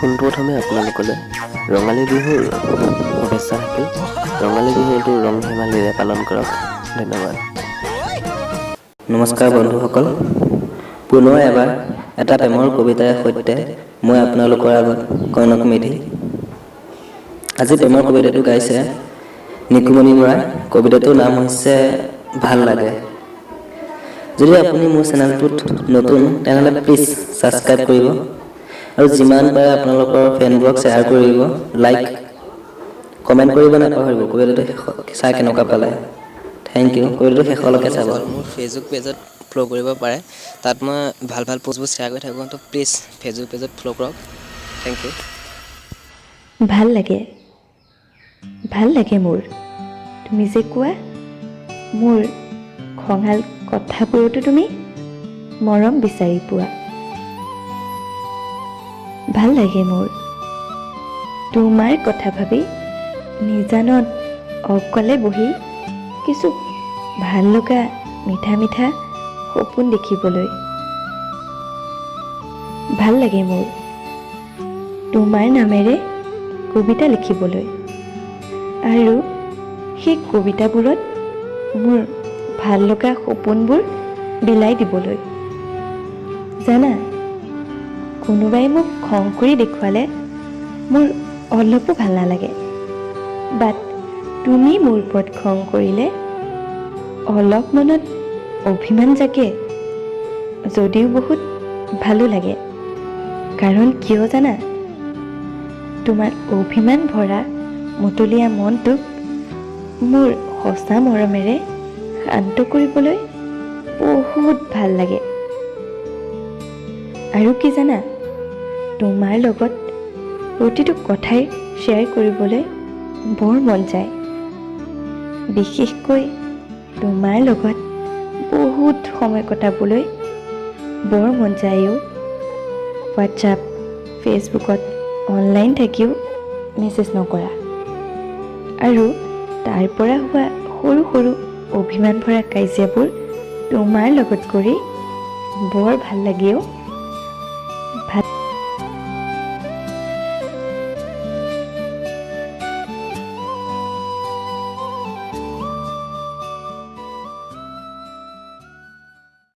পোনপ্ৰথমে আপোনালোকলৈ ৰঙালী বিহুৰ শুভেচ্ছা থাকিল। ৰঙালী বিহুটো ৰং ধেমালিৰে পালন কৰক। ধন্যবাদ। নমস্কাৰ বন্ধুসকল, পুনৰ এবাৰ এটা প্ৰেমৰ কবিতাৰ সৈতে মই আপোনালোকৰ আগত কনক মেধি। আজি প্ৰেমৰ কবিতাটো গাইছে নিকুমণি বৰাই। কবিতাটোৰ নাম হৈছে ভাল লাগে। যদি আপুনি মোৰ চেনেলটোত নতুন তেনেহ'লে প্লিজ ছাবস্ক্ৰাইব কৰিব আৰু যিমান পাৰে আপোনালোকৰ ফ্ৰেণ্ডবোৰক শ্বেয়াৰ কৰিব, লাইক কমেণ্ট কৰিব নাপাহৰিব। কবিতাটো চাই কেনেকুৱা পালে। Thank you. কবিতাটো শেষলৈকে চাব। মোৰ ফেচবুক পেজত ফ'ল' কৰিব পাৰে, তাত মই ভাল পোষ্টবোৰ শ্বেয়াৰ কৰি থাকোঁ, তো প্লিজ ফেচবুক পেজত ফ'ল' কৰক। Thank you. ভাল লাগে, ভাল লাগে মোৰ তুমি যে কোৱা, মোৰ খঙাল কথাবোৰতো তুমি মৰম বিচাৰি পোৱা। ভাল লাগে মোৰ তোমাৰ কথা ভাবি নিজানত অকলে বহি কিছু ভাল লগা মিঠা মিঠা সপোন দেখিবলৈ। ভাল লাগে মোৰ তোমাৰ নামেৰে কবিতা লিখিবলৈ আৰু সেই কবিতাবোৰত মোৰ ভাল লগা সপোনবোৰ বিলাই দিবলৈ। জানা, কোনোবাই মোক খং কৰি দেখুৱালে মোৰ অলপো ভাল নালাগে, বাট তুমি মোৰ ওপৰত খং কৰিলে অলপ মনত অভিমান জাগে, যদিও বহুত ভালো লাগে। কাৰণ কিয় জানা, তোমাৰ অভিমান ভৰা মতলীয়া মনটোক মোৰ সঁচা মৰমেৰে শান্ত কৰিবলৈ বহুত ভাল লাগে। আৰু কি জানা, তোমাৰ লগত প্ৰতিটো কথাই শ্বেয়াৰ কৰিবলৈ বৰ মন যায়। বিশেষকৈ তোমাৰ লগত বহুত সময় কটাবলৈ বৰ মন যায়ও। হোৱাটছআপ, ফেচবুকত অনলাইন থাকিও মেছেজ নকৰা আৰু তাৰ পৰা হোৱা সৰু সৰু অভিমান ভৰা কাজিয়াবোৰ তোমাৰ লগত কৰি বৰ ভাল লাগেও।